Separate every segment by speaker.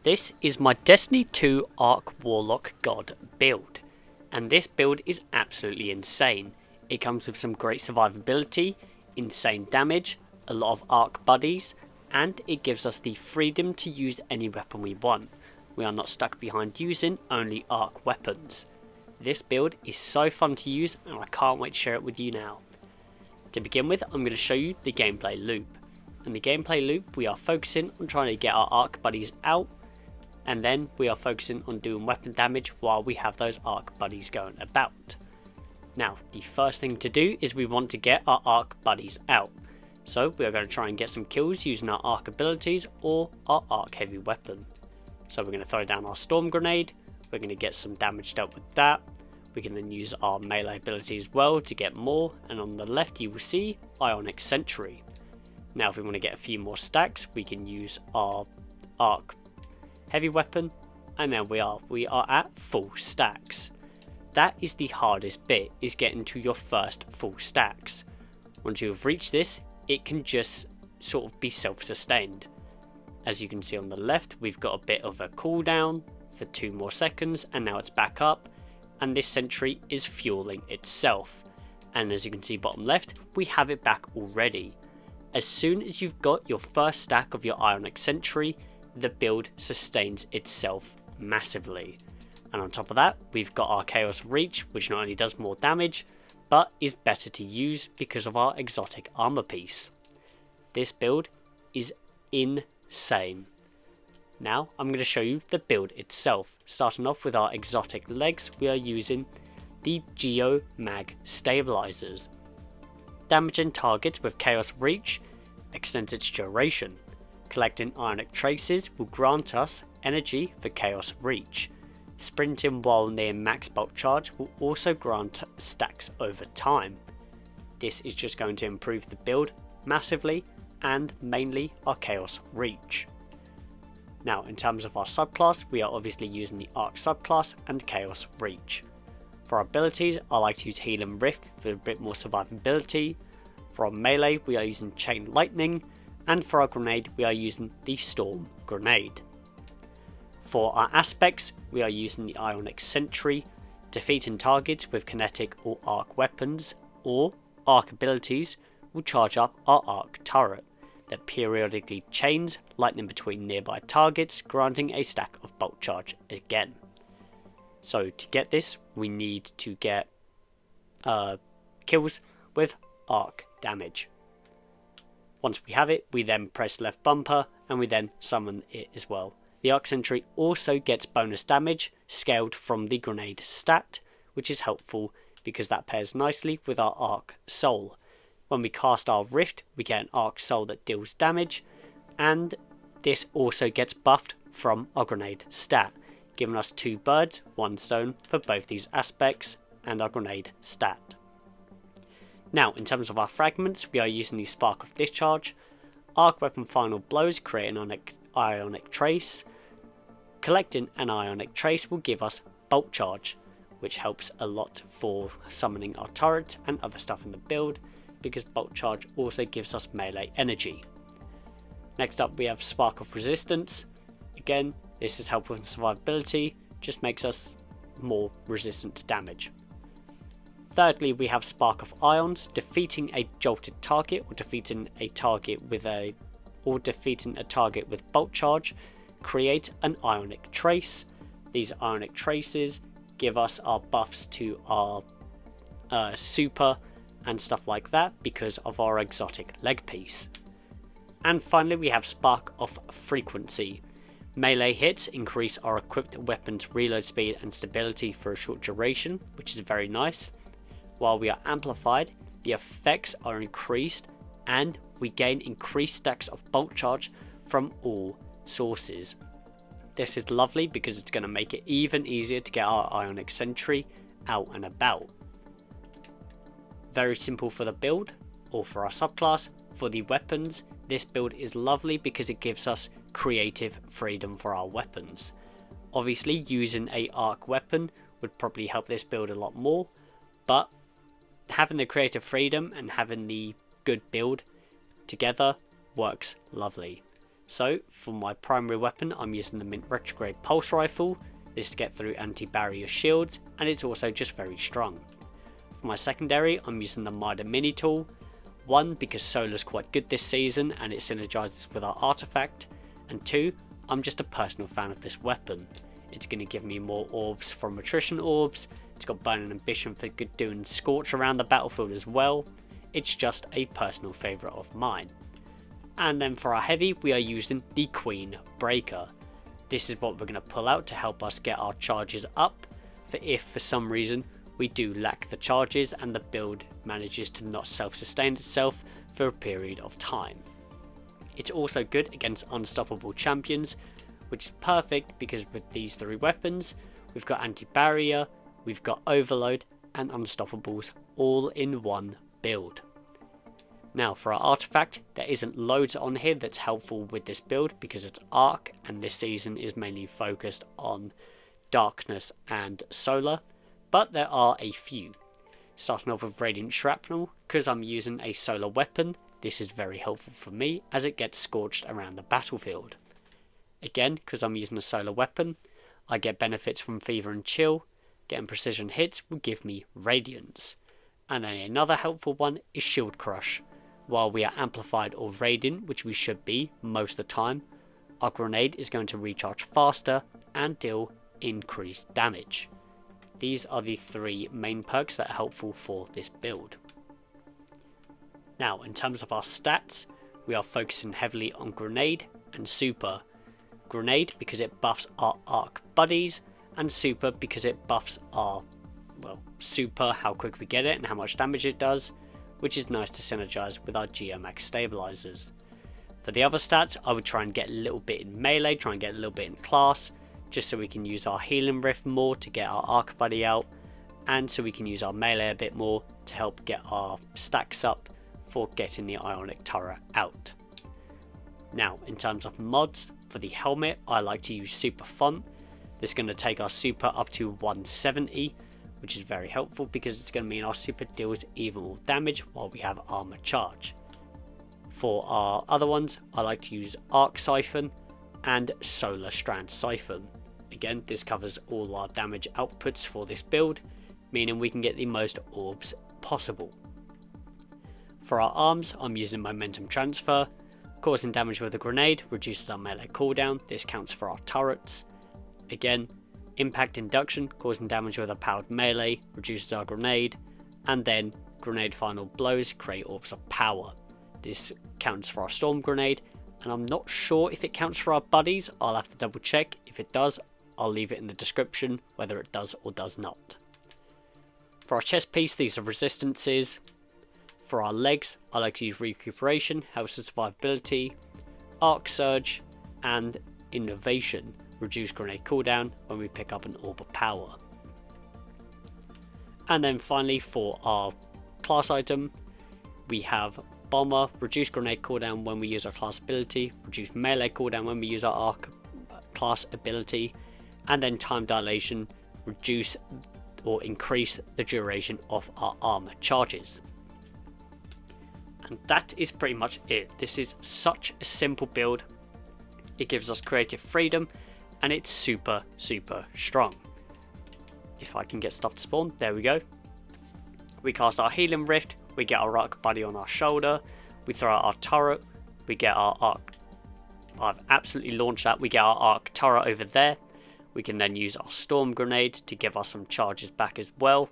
Speaker 1: This is my Destiny 2 ARC Warlock God build, and this build is absolutely insane. It comes with some great survivability, insane damage, a lot of ARC buddies, and it gives us the freedom to use any weapon we want. We are not stuck behind using only ARC weapons. This build is so fun to use and I can't wait to share it with you now. To begin with, I'm going to show you the gameplay loop. In the gameplay loop we are focusing on trying to get our ARC buddies out, and then we are focusing on doing weapon damage while we have those ARC buddies going about. Now the first thing to do is we want to get our ARC buddies out. So we are going to try and get some kills using our ARC abilities or our ARC heavy weapon. So we're going to throw down our storm grenade, we're going to get some damage dealt with that. We can then use our melee ability as well to get more, and on the left you will see Ionic Sentry. Now if we want to get a few more stacks, we can use our ARC heavy weapon, and then we are at full stacks. That is the hardest bit, is getting to your first full stacks. Once you have reached this, it can just sort of be self-sustained. As you can see on the left, we've got a bit of a cooldown for 2 more seconds, and now it's back up, and this sentry is fueling itself. And as you can see bottom left, we have it back already. As soon as you've got your first stack of your Ionic Sentry, the build sustains itself massively. And on top of that, we've got our Chaos Reach, which not only does more damage, but is better to use because of our exotic armor piece. This build is insane. Now I'm going to show you the build itself. Starting off with our exotic legs, we are using the Geo Mag Stabilizers. Damaging targets with Chaos Reach extends its duration. Collecting Ionic Traces will grant us energy for Chaos Reach. Sprinting while near max bulk charge will also grant stacks over time. This is just going to improve the build massively, and mainly our Chaos Reach. Now in terms of our subclass, we are obviously using the ARC subclass and Chaos Reach. For our abilities, I like to use Heal and Rift for a bit more survivability. For our melee, we are using Chain Lightning, and for our grenade, we are using the Storm Grenade. For our aspects, we are using the Ionic Sentry, defeating targets with kinetic or arc weapons, or arc abilities will charge up our arc turret that periodically chains lightning between nearby targets, granting a stack of bulk charge again. So to get this, we need to get kills with arc damage. Once we have it, we then press left bumper and we then summon it as well. The Arc Sentry also gets bonus damage scaled from the grenade stat, which is helpful because that pairs nicely with our Arc Soul. When we cast our Rift, we get an Arc Soul that deals damage, and this also gets buffed from our grenade stat, giving us 2 birds, 1 stone for both these aspects and our grenade stat. Now in terms of our fragments, we are using the Spark of Discharge. Arc Weapon Final Blows create an Ionic Trace. Collecting an Ionic Trace will give us bulk charge, which helps a lot for summoning our turrets and other stuff in the build, because bulk charge also gives us melee energy. Next up we have Spark of Resistance. Again, this is helpful with survivability, just makes us more resistant to damage. Thirdly, we have Spark of Ions. Defeating a jolted target or defeating a target with bulk charge create an Ionic Trace. These Ionic Traces give us our buffs to our super and stuff like that because of our exotic leg piece. And finally we have Spark of Frequency. Melee hits increase our equipped weapons reload speed and stability for a short duration, which is very nice. While we are amplified, the effects are increased and we gain increased stacks of bulk charge from all sources. This is lovely because it's going to make it even easier to get our Ionic Sentry out and about. Very simple for the build, or for our subclass. For the weapons, this build is lovely because it gives us creative freedom for our weapons. Obviously using a arc weapon would probably help this build a lot more, but having the creative freedom and having the good build together works lovely. So for my primary weapon, I'm using the Mint Retrograde Pulse Rifle. This to get through anti-barrier shields, and it's also just very strong. For my secondary, I'm using the Mida Mini Tool. One, because Solar's quite good this season and it synergizes with our artefact, and two, I'm just a personal fan of this weapon. It's going to give me more orbs from attrition orbs, it's got Burning Ambition for good doing Scorch around the battlefield as well. It's just a personal favourite of mine. And then for our heavy, we are using the Queen Breaker. This is what we're going to pull out to help us get our charges up, for if for some reason we do lack the charges and the build manages to not self-sustain itself for a period of time. It's also good against unstoppable champions, which is perfect because with these three weapons, we've got anti-barrier, we've got overload and unstoppables all in one build. Now for our artefact, there isn't loads on here that's helpful with this build because it's ARC and this season is mainly focused on darkness and solar, but there are a few. Starting off with Radiant Shrapnel, because I'm using a solar weapon, this is very helpful for me as it gets scorched around the battlefield. Again, because I'm using a solar weapon, I get benefits from Fever and Chill. Getting precision hits will give me Radiance. And then another helpful one is Shield Crush. While we are amplified or radiant, which we should be most of the time, our grenade is going to recharge faster and deal increased damage. These are the three main perks that are helpful for this build. Now, in terms of our stats, we are focusing heavily on Grenade and Super. Grenade because it buffs our ARC buddies, and Super because it buffs our, well, Super, how quick we get it and how much damage it does, which is nice to synergize with our Geomax stabilizers. For the other stats, I would try and get a little bit in melee, try and get a little bit in class, just so we can use our healing rift more to get our arc buddy out, and so we can use our melee a bit more to help get our stacks up for getting the ionic turret out. Now, in terms of mods, for the helmet, I like to use Super Font. This is going to take our Super up to 170, which is very helpful because it's going to mean our Super deals even more damage while we have armor charge. For our other ones, I like to use Arc Siphon and Solar Strand Siphon. Again, this covers all our damage outputs for this build, meaning we can get the most orbs possible. For our arms, I'm using Momentum Transfer. Causing damage with a grenade reduces our melee cooldown. This counts for our turrets. Again, Impact Induction, causing damage with a powered melee, reduces our grenade. And then Grenade Final Blows create orbs of power. This counts for our Storm Grenade, and I'm not sure if it counts for our buddies. I'll have to double check. If it does, I'll leave it in the description whether it does or does not. For our chest piece, these are resistances. For our legs, I like to use Recuperation, helps with survivability, Arc Surge, and Innovation, reduce grenade cooldown when we pick up an orb of power. And then finally for our class item, we have Bomber, reduce grenade cooldown when we use our class ability, reduce melee cooldown when we use our arc class ability, and then Time Dilation, reduce or increase the duration of our armor charges. And that is pretty much it. This is such a simple build. It gives us creative freedom and it's super strong. If I can get stuff to spawn, there we go. We cast our healing rift, we get our arc buddy on our shoulder, we throw out our turret, we get our arc. I've absolutely launched that. We get our arc turret over there. We can then use our storm grenade to give us some charges back as well.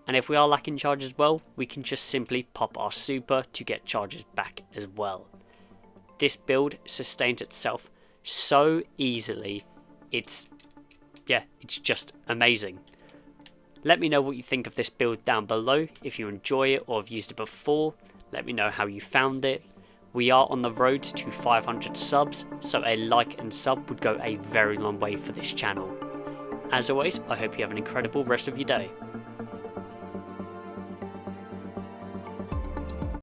Speaker 1: And if we are lacking charge as well, we can just simply pop our super to get charges back as well. This build sustains itself so easily. It's just amazing. Let me know what you think of this build down below. If you enjoy it or have used it before, let me know how you found it. We are on the road to 500 subs, so a like and sub would go a very long way for this channel. As always, I hope you have an incredible rest of your day.